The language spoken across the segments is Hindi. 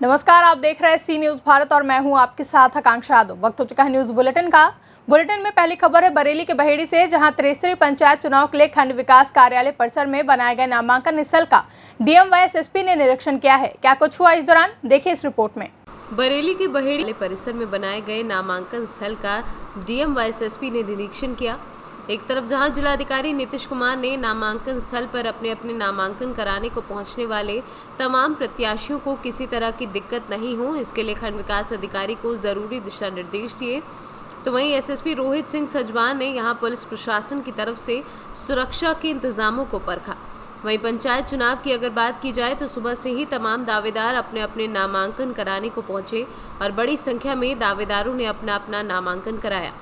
नमस्कार, आप देख रहे हैं सी न्यूज भारत और मैं हूं आपके साथ आकांक्षा यादव। वक्त हो चुका है न्यूज बुलेटिन का। बुलेटिन में पहली खबर है बरेली के बहेड़ी से, जहां त्रिस्तरीय पंचायत चुनाव के लिए खंड विकास कार्यालय परिसर में बनाए गए नामांकन स्थल का डीएम व एसएसपी ने निरीक्षण किया है। क्या कुछ हुआ इस दौरान, देखिए इस रिपोर्ट में। बरेली के बहेड़ी परिसर में बनाए गए नामांकन स्थल का डीएम व एसएसपी ने निरीक्षण किया। एक तरफ जहां जिलाधिकारी नीतीश कुमार ने नामांकन स्थल पर अपने अपने नामांकन कराने को पहुंचने वाले तमाम प्रत्याशियों को किसी तरह की दिक्कत नहीं हो, इसके लिए खंड विकास अधिकारी को जरूरी दिशा निर्देश दिए। तो वहीं एसएसपी रोहित सिंह सजवान ने यहां पुलिस प्रशासन की तरफ से सुरक्षा के इंतजामों को परखा। वहीं पंचायत चुनाव की अगर बात की जाए तो सुबह से ही तमाम दावेदार अपने अपने नामांकन कराने को पहुंचे और बड़ी संख्या में दावेदारों ने अपना अपना नामांकन कराया।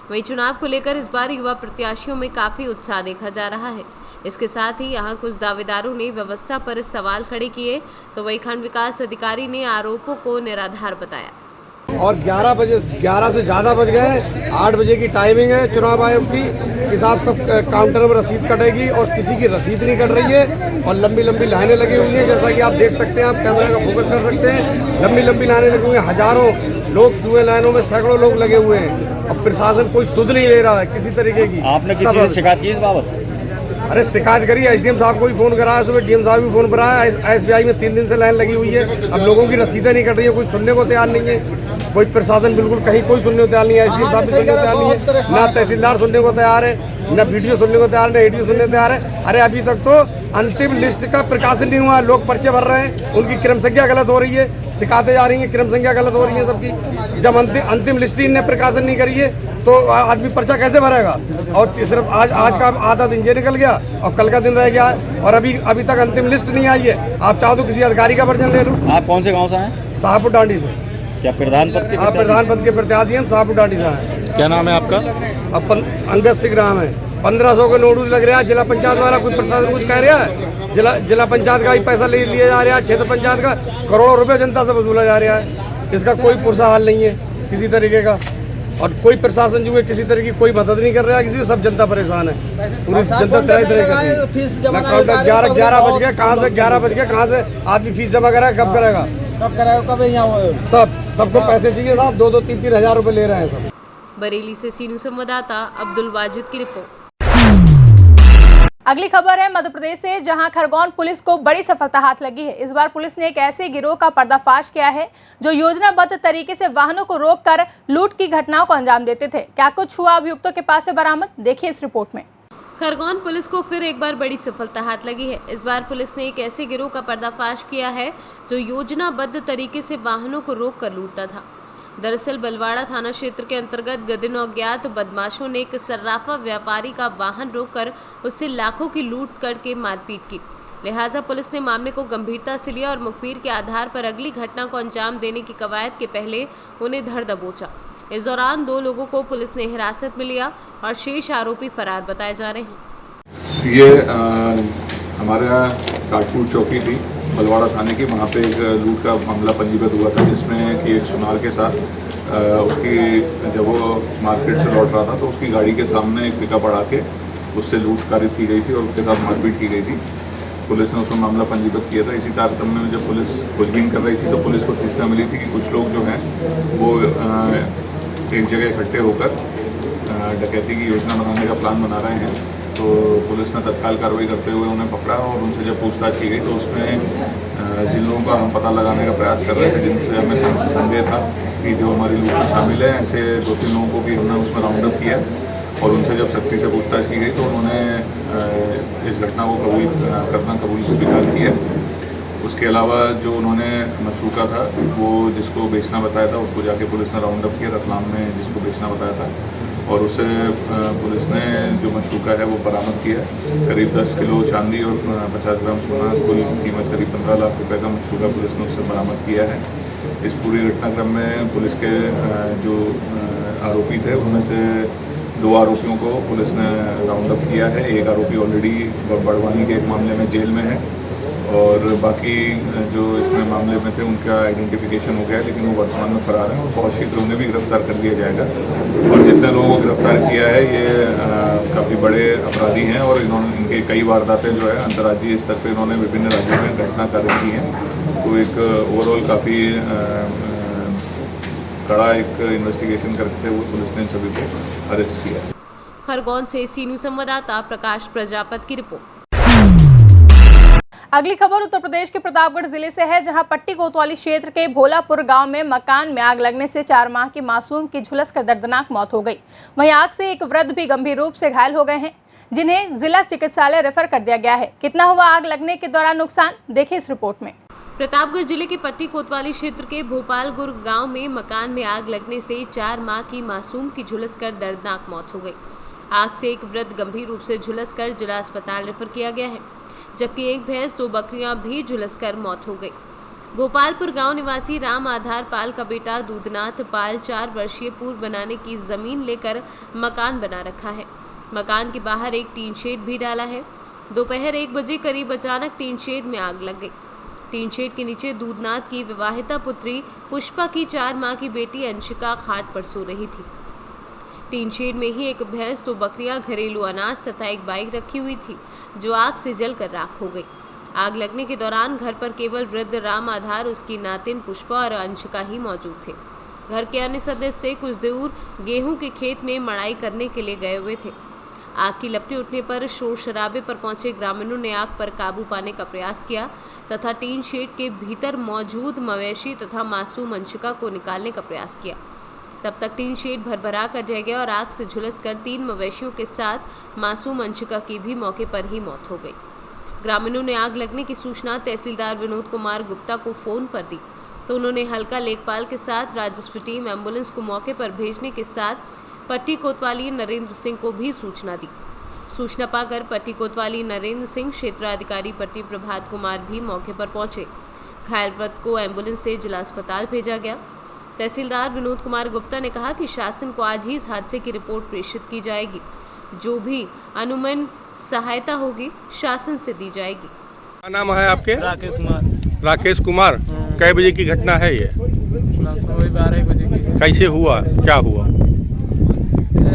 वहीं चुनाव को लेकर इस बार युवा प्रत्याशियों में काफी उत्साह देखा जा रहा है। इसके साथ ही यहां कुछ दावेदारों ने व्यवस्था पर सवाल खड़े किए, तो वहीं खंड विकास अधिकारी ने आरोपों को निराधार बताया। और 11 से ज़्यादा बज गए। 8 बजे की टाइमिंग है चुनाव आयोग की। हिसाब सब काउंटर में रसीद कटेगी और किसी की रसीद नहीं कट रही है और लंबी लंबी लाइनें लगी हुई हैं। जैसा कि आप देख सकते हैं, आप कैमरा का फोकस कर सकते हैं, लंबी लंबी लाइनें लगी हुई हैं। हजारों लोग जुए लाइनों में, सैकड़ों लोग लगे हुए हैं। अब प्रशासन कोई सुध नहीं ले रहा है किसी तरीके की। आपने किसी से शिकायत की इस बाबत? अरे शिकायत करी, एसडीएम साहब को भी फोन कराया, सुबह डीएम साहब भी फोन कराया। एसबीआई में 3 दिन से लाइन लगी हुई है। अब लोगों की रसीदें नहीं कट रही है, कोई सुनने को तैयार नहीं है। कोई प्रशासन बिल्कुल कहीं कोई सुनने को तैयार नहीं है। एसडीएम साहब भी सुनने को तैयार नहीं है, ना तहसीलदार सुनने को तैयार है, ना वीडियो सुनने को तैयार, ना एडीओ सुनने को तैयार है। अरे अभी तक तो अंतिम लिस्ट का प्रकाशन नहीं हुआ। लोग पर्चे भर रहे हैं, उनकी क्रम संख्या गलत हो रही है, शिकायतें जा रही हैं, क्रम संख्या गलत हो रही है सबकी। जब अंतिम लिस्ट ही ने प्रकाशन नहीं करी है तो आदमी पर्चा कैसे भरेगा? और सिर्फ आज का आधा दिन ये निकल गया और कल का दिन रह गया है और अभी तक अंतिम लिस्ट नहीं आई है। आप चाहो तो किसी अधिकारी का वर्जन ले लो। आप कौन से गाँव से हैं? शाहपुर डांडी से। क्या प्रधान पद के? आप प्रधान पद के प्रत्याशी हैं, शाहपुर डांडी से हैं। क्या नाम है आपका? अपन अंगद सिंह राम है। 1500 के नोटिस लग रहा है जिला पंचायत द्वारा। कुछ प्रशासन कुछ कह रहा है, जिला पंचायत का ही पैसा ले लिया जा रहा है। क्षेत्र पंचायत का करोड़ों रुपए जनता से वसूला जा रहा है। इसका कोई पुरसा हाल नहीं है किसी तरीके का। और कोई प्रशासन जो है किसी तरह की कोई मदद नहीं कर रहा है किसी को। सब जनता परेशान है, पूरी जनता तरह तरह करती है। 11 बज गए, कहाँ से 11 बज गए, कहाँ से आदमी फीस जमा कराएगा? कब कराएगा? कब यहाँ सबको पैसे चाहिए साहब। 2-2, 3-3 हजार रुपए ले रहे हैं सब। बरेली से सीनू संवाददाता अब्दुल वाजिद की रिपोर्ट। अगली खबर है मध्य प्रदेश से, जहां खरगोन पुलिस को बड़ी सफलता हाथ लगी है। इस बार पुलिस ने एक ऐसे गिरोह का पर्दाफाश किया है जो योजनाबद्ध तरीके से वाहनों को रोककर लूट की घटनाओं को अंजाम देते थे। क्या कुछ हुआ अभियुक्तों के पास से बरामद, देखिए इस रिपोर्ट में। खरगोन पुलिस को फिर एक बार बड़ी सफलता हाथ लगी है। इस बार पुलिस ने एक ऐसे गिरोह का पर्दाफाश किया है जो योजनाबद्ध तरीके से वाहनों को रोककर लूटता था। दरअसल बलवाड़ा थाना क्षेत्र के अंतर्गत गदिन अज्ञात बदमाशों ने एक सर्राफा व्यापारी का वाहन रोककर उससे लाखों की लूट करके मारपीट की। लिहाजा पुलिस ने मामले को गंभीरता से लिया और मुखबिर के आधार पर अगली घटना को अंजाम देने की कवायद के पहले उन्हें धर दबोचा। इस दौरान 2 लोगों को पुलिस ने हिरासत में लिया और शेष आरोपी फरार बताए जा रहे हैं। ये हमारे यहाँ काटपुर चौकी थी बलवाड़ा थाने की। वहाँ पे एक लूट का मामला पंजीबद्ध हुआ था, जिसमें कि एक सुनार के साथ उसकी जब वो मार्केट से लौट रहा था तो उसकी गाड़ी के सामने एक पिकअप बढ़ा के उससे लूट कारित की गई थी और उसके साथ मारपीट की गई थी। पुलिस ने उसमें मामला पंजीबद्ध किया था। इसी तारतम्य में जब पुलिस खोजबीन कर रही थी तो पुलिस को सूचना मिली थी कि कुछ लोग जो हैं वो एक जगह इकट्ठे होकर डकैती की योजना बनाने का प्लान बना रहे हैं। तो पुलिस ने तत्काल कार्रवाई करते हुए उन्हें पकड़ा और उनसे जब पूछताछ की गई तो उसमें जिन लोगों का हम पता लगाने का प्रयास कर रहे थे, जिनसे हमें संदेह था कि जो हमारी लूट में शामिल है, ऐसे 2-3 लोगों को भी हमने उसमें राउंड अप किया और उनसे जब सख्ती से पूछताछ की गई तो उन्होंने इस घटना को कबूल स्वीकार किया। उसके अलावा जो उन्होंने मशरूका था, वो जिसको बेचना बताया था, उसको जाके पुलिस ने राउंड अप किया रतलाम में, जिसको बेचना बताया था, और उसे पुलिस ने जो मशरूका है वो बरामद किया। करीब 10 किलो चांदी और 50 ग्राम सोना, कुल कीमत करीब 15 लाख रुपए का मशरूका पुलिस ने उससे बरामद किया है। इस पूरी घटनाक्रम में पुलिस के जो आरोपी थे उनमें से 2 आरोपियों को पुलिस ने राउंड अप किया है। एक आरोपी ऑलरेडी बड़वानी के एक मामले में जेल में है और बाकी जो इसमें मामले में थे उनका आइडेंटिफिकेशन हो गया है, लेकिन वो वर्तमान में फरार हैं और बहुत शीघ्र उन्हें भी गिरफ्तार कर लिया जाएगा। और जितने लोगों को गिरफ्तार किया है ये काफ़ी बड़े अपराधी हैं और इनके कई वारदातें जो है अंतर्राज्यीय स्तर पर इन्होंने विभिन्न राज्यों में घटना कार्य की हैं। तो एक ओवरऑल काफ़ी कड़ा एक इन्वेस्टिगेशन करते हुए पुलिस ने सभी को अरेस्ट किया। खरगोन से सी न्यूज़ संवाददाता प्रकाश प्रजापत की रिपोर्ट। अगली खबर उत्तर प्रदेश के प्रतापगढ़ जिले से है, जहां पट्टी कोतवाली क्षेत्र के भोलापुर गांव में मकान में आग लगने से 4 माह की मासूम की झुलसकर दर्दनाक मौत हो गई। वहीं आग से एक वृद्ध भी गंभीर रूप से घायल हो गए हैं, जिन्हें जिला चिकित्सालय रेफर कर दिया गया है। कितना हुआ आग लगने के दौरान नुकसान, देखिए इस रिपोर्ट में। प्रतापगढ़ जिले के पट्टी कोतवाली क्षेत्र के भोपालगुर गांव में मकान में आग लगने से 4 माह की मासूम की झुलसकर दर्दनाक मौत हो गई। आग से एक वृद्ध गंभीर रूप से झुलसकर जिला अस्पताल रेफर किया गया है, जबकि एक भैंस 2 बकरियां भी झुलसकर मौत हो गई। भोपालपुर गांव निवासी राम आधार पाल का बेटा दूधनाथ पाल 4 वर्षीय पूर्व बनाने की जमीन लेकर मकान बना रखा है। मकान के बाहर एक टीन शेड भी डाला है। दोपहर 1 बजे करीब अचानक टीन शेड में आग लग गई। टीन शेड के नीचे दूधनाथ की विवाहिता पुत्री पुष्पा की 4 माह की बेटी अंशिका खाट पर सो रही थी। टीन शेड में ही एक भैंस, 2 बकरियां, घरेलू अनाज तथा एक बाइक रखी हुई थी, जो आग से जलकर राख हो गई। आग लगने के दौरान घर पर केवल वृद्ध राम आधार, उसकी नातिन पुष्पा और अंशिका ही मौजूद थे। घर के अन्य सदस्य कुछ दूर गेहूं के खेत में मड़ाई करने के लिए गए हुए थे। आग की लपटें उठने पर शोर शराबे पर पहुंचे ग्रामीणों ने आग पर काबू पाने का प्रयास किया तथा टीन शेड के भीतर मौजूद मवेशी तथा मासूम अंशिका को निकालने का प्रयास किया। तब तक टीन शेड भरभरा कर रह गया और आग से झुलसकर 3 मवेशियों के साथ मासूम अंशिका की भी मौके पर ही मौत हो गई। ग्रामीणों ने आग लगने की सूचना तहसीलदार विनोद कुमार गुप्ता को फोन पर दी, तो उन्होंने हल्का लेखपाल के साथ राजस्व टीम, एम्बुलेंस को मौके पर भेजने के साथ पट्टी कोतवाली नरेंद्र सिंह को भी सूचना दी। सूचना पाकर पट्टी कोतवाली नरेंद्र सिंह, क्षेत्राधिकारी पट्टी प्रभात कुमार भी मौके पर पहुंचे। घायल वृद्ध को एम्बुलेंस से जिला अस्पताल भेजा गया। तहसीलदार विनोद कुमार गुप्ता ने कहा कि शासन को आज ही इस हादसे की रिपोर्ट प्रेषित की जाएगी। जो भी अनुमन सहायता होगी शासन से दी जाएगी। क्या नाम है आपके? राकेश कुमार। राकेश कुमार, कै बजे की घटना है ये? 12 बजे की। कैसे हुआ, क्या हुआ?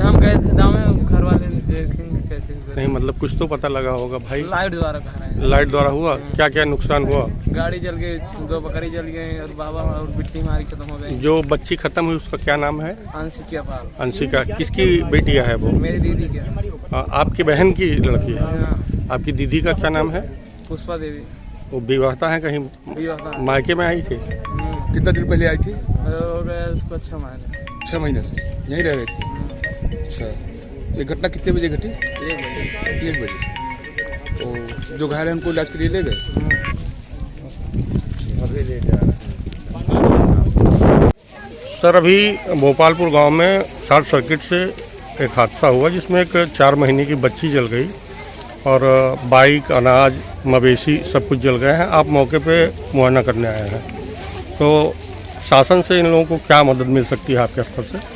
हम गए थे गाँव में, घर वाले देखेंगे कैसे। नहीं मतलब कुछ तो पता लगा होगा भाई। लाइट द्वारा कह रहे हैं। लाइट द्वारा हुआ? क्या क्या नुकसान हुआ? गाड़ी जल गई, 2 बकरी जल गई और बाबा और बिट्टी हमारी खत्म हो गई। जो बच्ची खत्म हुई उसका क्या नाम है? अंशिका पाल। अंशिका किसकी बेटियां है वो? मेरी दीदी क्या। आपकी बहन की लड़की है। हाँ। आपकी दीदी का क्या नाम है? पुष्पा देवी। वो विवाहता है कहीं? मायके में आई थी? कितना दिन पहले आई थी? हो गया उसको 6 महीने। 6 महीने से यहीं रह रहे थे? अच्छा, ये घटना कितने बजे घटी? 1 बजे। तो जो घायल है उनको इलाज के लिए ले गए? सर अभी भोपालपुर गांव में शॉर्ट सर्किट से एक हादसा हुआ जिसमें एक 4 महीने की बच्ची जल गई और बाइक, अनाज, मवेशी सब कुछ जल गए हैं। आप मौके पे मुआयना करने आए हैं, तो शासन से इन लोगों को क्या मदद मिल सकती है आपके स्तर से?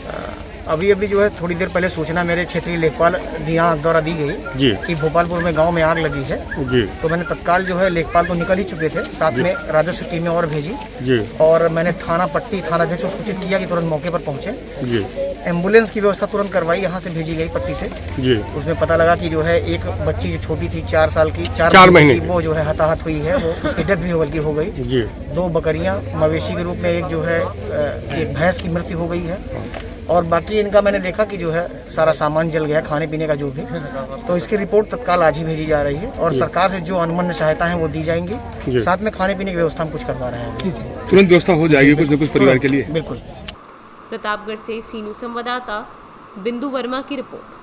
अभी जो है थोड़ी देर पहले सूचना मेरे क्षेत्रीय लेखपाल द्वारा दी गई जी कि भोपालपुर में गांव में आग लगी है जी। तो मैंने तत्काल जो है, लेखपाल तो निकल ही चुके थे, साथ में राजस्व टीमें और भेजी जी और मैंने पट्टी थाना अध्यक्ष को सूचित किया कि तुरंत मौके पर पहुंचे जी। एम्बुलेंस की व्यवस्था तुरंत करवाई, यहाँ से भेजी गई पट्टी से जी। उसमें पता लगा कि जो है एक बच्ची जो छोटी थी 4 साल की, 4 महीने की, वो जो है हताहत हुई है, वो उसकी डेथ भी हो गई जी। 2 बकरियां मवेशी के रूप में, एक जो है एक भैंस की मृत्यु हो गई है और बाकी इनका मैंने देखा कि जो है सारा सामान जल गया, खाने पीने का जो भी, तो इसकी रिपोर्ट तत्काल आज ही भेजी जा रही है और सरकार से जो अनुमन्य सहायता है वो दी जाएंगी। साथ में खाने पीने की व्यवस्था हम कुछ करवा रहे हैं। तुरंत व्यवस्था हो जाएगी कुछ न कुछ परिवार के लिए? बिल्कुल। प्रतापगढ़ से सी न्यूज़ संवाददाता बिंदु वर्मा की रिपोर्ट।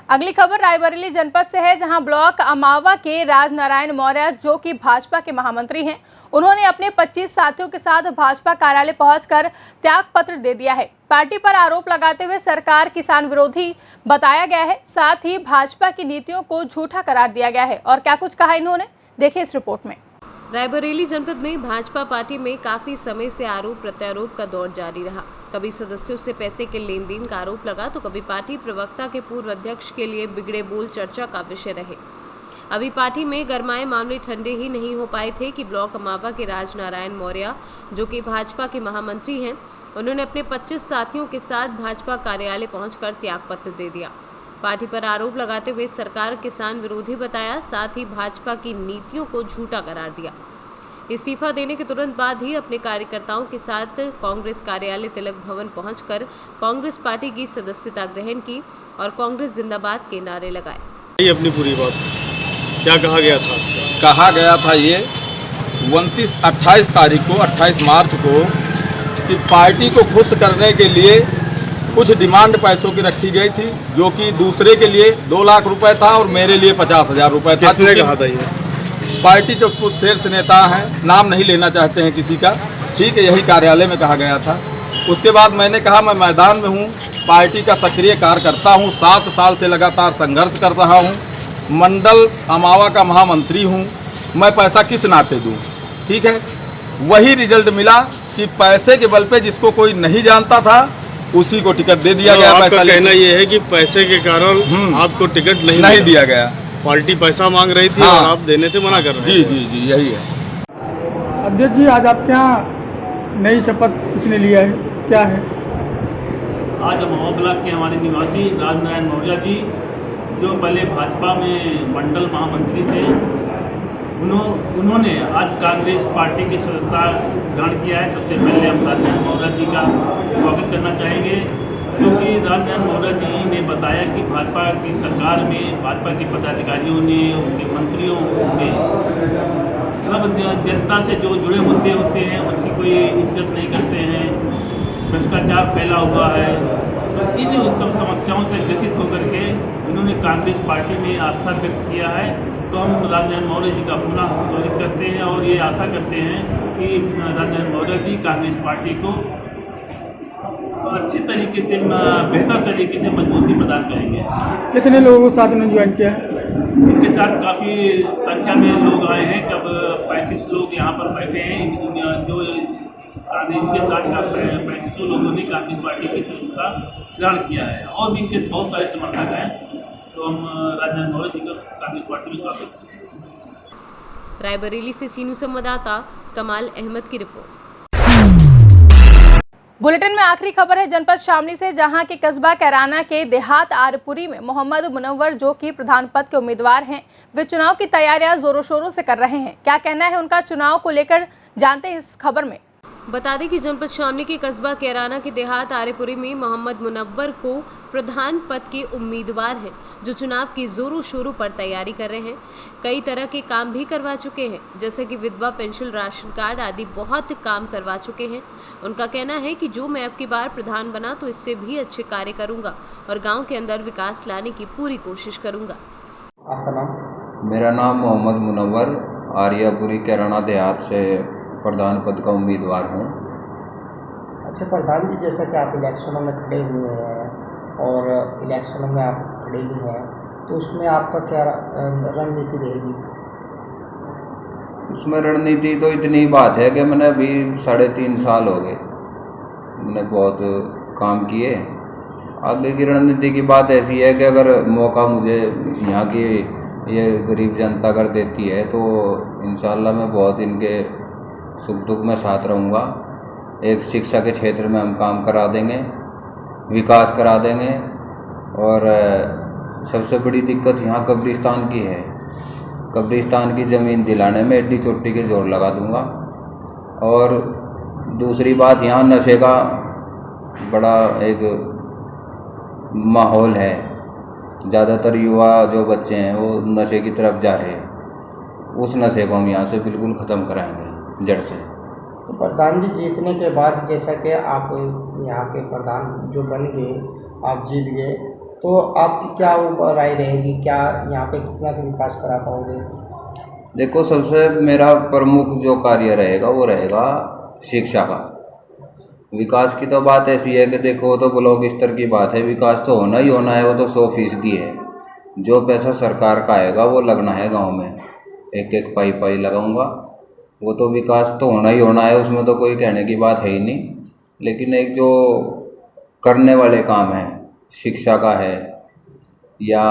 अगली खबर रायबरेली जनपद से है, जहां ब्लॉक अमावा के राजनारायण मौर्य, जो कि भाजपा के महामंत्री हैं, उन्होंने अपने 25 साथियों के साथ भाजपा कार्यालय पहुंचकर त्याग पत्र दे दिया है। पार्टी पर आरोप लगाते हुए सरकार किसान विरोधी बताया गया है, साथ ही भाजपा की नीतियों को झूठा करार दिया गया है। और क्या कुछ कहा इन्होंने, देखिए इस रिपोर्ट में। रायबरेली जनपद में भाजपा पार्टी में काफी समय से आरोप प्रत्यारोप का दौर जारी रहा। कभी सदस्यों से पैसे के लेन देन का आरोप लगा, तो कभी पार्टी प्रवक्ता के पूर्व अध्यक्ष के लिए बिगड़े बोल चर्चा का विषय रहे। अभी पार्टी में गरमाए मामले ठंडे ही नहीं हो पाए थे कि ब्लॉक अमावा के राजनारायण मौर्य, जो कि भाजपा के महामंत्री हैं, उन्होंने अपने 25 साथियों के साथ भाजपा कार्यालय पहुंचकर त्यागपत्र दे दिया। पार्टी पर आरोप लगाते हुए सरकार किसान विरोधी बताया, साथ ही भाजपा की नीतियों को झूठा करार दिया। इस्तीफा देने के तुरंत बाद ही अपने कार्यकर्ताओं के साथ कांग्रेस कार्यालय तिलक भवन पहुंचकर कांग्रेस पार्टी की सदस्यता ग्रहण की और कांग्रेस जिंदाबाद के नारे लगाए। ये अपनी पूरी बात क्या कहा गया था आपसे? कहा गया था ये 28 तारीख को 28 मार्च को कि पार्टी को खुश करने के लिए कुछ डिमांड पैसों की रखी गई थी, जो कि दूसरे के लिए 2 लाख रुपए था और मेरे लिए 50,000 रुपए था। किसने कहा था ये? पार्टी के कुछ शीर्ष नेता हैं, नाम नहीं लेना चाहते हैं किसी का, ठीक है, यही कार्यालय में कहा गया था। उसके बाद मैंने कहा मैं मैदान में हूँ, पार्टी का सक्रिय कार्यकर्ता हूँ, 7 साल से लगातार संघर्ष कर रहा हूँ, मंडल अमावा का महामंत्री हूँ, मैं पैसा किस नाते दूँ, ठीक है। वही रिजल्ट मिला कि पैसे के बल पे जिसको कोई नहीं जानता था उसी को टिकट दे दिया गया। आपका कहना ये है कि पैसे के कारण आपको टिकट नहीं दिया गया। पार्टी पैसा मांग रही थी और आप देने से मना कर रहे हैं। जी यही है। अध्यक्ष जी, आज आपके यहाँ नई शपथ किसने लिया है, क्या है? आज अमावा ब्लॉक के हमारे निवासी राजनारायण मौर्य जी, जो पहले भाजपा में मंडल महामंत्री थे, उन्होंने आज कांग्रेस पार्टी की सदस्यता ग्रहण किया है। सबसे पहले हम राजनारायण मौर्य जी का स्वागत करना चाहेंगे, क्योंकि राजनारायण मौर्य जी ने बताया कि भाजपा की सरकार में भाजपा के पदाधिकारियों ने, उनके मंत्रियों ने मतलब जनता से जो जुड़े मुद्दे होते हैं उसकी कोई इज्जत नहीं करते हैं, भ्रष्टाचार फैला हुआ है। तो इन सब समस्याओं से ग्रसित होकर के उन्होंने कांग्रेस पार्टी में आस्था व्यक्त किया है। तो हम राजनारायण मौर्य जी का पुनः स्वागत करते हैं और ये आशा करते हैं कि राजनारायण मौर्य जी कांग्रेस पार्टी को अच्छी तरीके से, बेहतर तरीके से मजबूती प्रदान करेंगे। कितने लोगों को साथ में ज्वाइन किया है? इनके साथ काफ़ी संख्या में लोग आए हैं, कब 35 लोग यहाँ पर बैठे हैं। जो इनके साथ 35 लोगों ने कांग्रेस पार्टी की सदस्यता ग्रहण किया है और भी इनके बहुत सारे समर्थक हैं। तो हम राजनारायण मौर्य जी का कांग्रेस पार्टी में स्वागत करते हैं। रायबरेली से सीनू संवाददाता कमाल अहमद की रिपोर्ट। बुलेटिन में आखिरी खबर है जनपद शामली से, जहां के कस्बा कैराना के देहात आरपुरी में मोहम्मद मुनव्वर, जो कि प्रधान पद के उम्मीदवार हैं, वे चुनाव की तैयारियां जोरों शोरों से कर रहे हैं। क्या कहना है उनका चुनाव को लेकर, जानते हैं इस खबर में। बता दें कि जनपद शामली के कस्बा कैराना के देहात आरेपुरी में मोहम्मद मुनव्वर को प्रधान पद के उम्मीदवार हैं, जो चुनाव की जोरों शोरों पर तैयारी कर रहे हैं। कई तरह के काम भी करवा चुके हैं, जैसे कि विधवा पेंशन, राशन कार्ड आदि बहुत काम करवा चुके हैं। उनका कहना है कि जो मैं अब की बार प्रधान बना तो इससे भी अच्छे कार्य करूंगा और गांव के अंदर विकास लाने की पूरी कोशिश करूंगा। आपका नाम? मेरा नाम मोहम्मद मुनव्वर, आर्यापुरी कैराना देहात से प्रधान पद का उम्मीदवार हूँ। अच्छा प्रधान जी, जैसा कि आप इलेक्शनों में खड़े हुए हैं और इलेक्शनों में आप खड़े भी हैं, तो उसमें आपका क्या रणनीति रहेगी? इसमें रणनीति तो इतनी बात है कि मैंने अभी 3.5 साल हो गए, मैंने बहुत काम किए। आगे की रणनीति की बात ऐसी है कि अगर मौका मुझे यहाँ की ये गरीब जनता कर देती है तो इंशाल्लाह मैं बहुत इनके सुख दुख में साथ रहूँगा। एक शिक्षा के क्षेत्र में हम काम करा देंगे, विकास करा देंगे। और सबसे बड़ी दिक्कत यहाँ कब्रिस्तान की है, कब्रिस्तान की ज़मीन दिलाने में एड्डी चोटी के जोर लगा दूँगा। और दूसरी बात, यहाँ नशे का बड़ा एक माहौल है, ज़्यादातर युवा जो बच्चे हैं वो नशे की तरफ जा रहे हैं, उस नशे को हम यहाँ से बिल्कुल ख़त्म कराएंगे जड़ से। तो प्रधान जी जीतने के बाद, जैसा कि आप यहाँ के प्रधान जो बन गए, आप जीत गए, तो आपकी क्या राय रहेगी? क्या यहाँ पे कितना विकास करा पाओगे? देखो, सबसे मेरा प्रमुख जो कार्य रहेगा वो रहेगा शिक्षा का। विकास की तो बात ऐसी है कि देखो, तो ब्लॉक स्तर की बात है, विकास तो होना ही होना है, वो तो 100% है। जो पैसा सरकार का आएगा वो लगना है गांव में, एक एक पाई लगाऊंगा, वो तो विकास तो होना ही होना है, उसमें तो कोई कहने की बात है ही नहीं। लेकिन एक जो करने वाले काम हैं, शिक्षा का है, या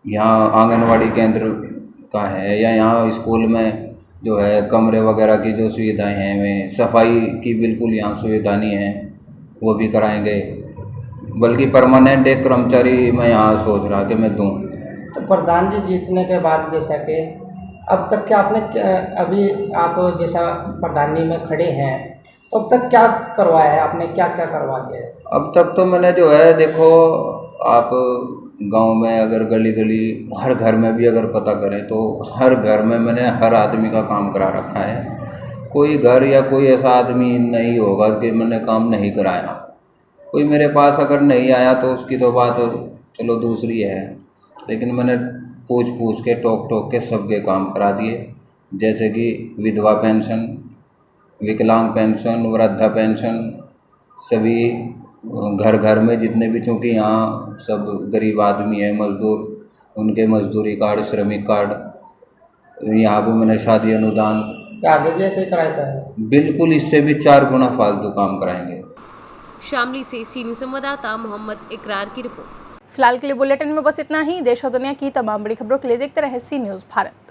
यहाँ आंगनवाड़ी केंद्र का है, या यहाँ स्कूल में जो है कमरे वगैरह की जो सुविधाएं हैं, वे सफाई की बिल्कुल यहाँ सुविधा नहीं है, वो भी कराएंगे। बल्कि परमानेंट एक कर्मचारी मैं यहाँ सोच रहा कि मैं दूँ। तो प्रधान जी जीतने के बाद जैसा कि अब तक क्या आपने अभी आप जैसा प्रधानी में खड़े हैं तो अब तक क्या करवाया है आपने, क्या क्या करवा दिया है? अब तक तो मैंने जो है देखो, आप गांव में अगर गली गली हर घर में भी अगर पता करें तो हर घर में मैंने हर आदमी का काम करा रखा है। कोई घर या कोई ऐसा आदमी नहीं होगा कि मैंने काम नहीं कराया। कोई मेरे पास अगर नहीं आया तो उसकी तो बात चलो दूसरी है, लेकिन मैंने पूछ पूछ के टोक के सबके काम करा दिए। जैसे कि विधवा पेंशन, विकलांग पेंशन, वृद्धा पेंशन, सभी घर घर में जितने भी, चूँकि यहाँ सब गरीब आदमी है, मजदूर, उनके मजदूरी कार्ड, श्रमिक कार्ड, यहाँ पे मैंने शादी अनुदान, क्या आगे भी ऐसे कराया है? बिल्कुल इससे भी 4 गुना फालतू काम कराएंगे। शामली से सी न्यूज़ संवाददाता मोहम्मद इकरार की रिपोर्ट। फिलहाल के लिए बुलेटिन में बस इतना ही। देश और दुनिया की तमाम बड़ी खबरों के लिए देखते रहे सी न्यूज़ भारत।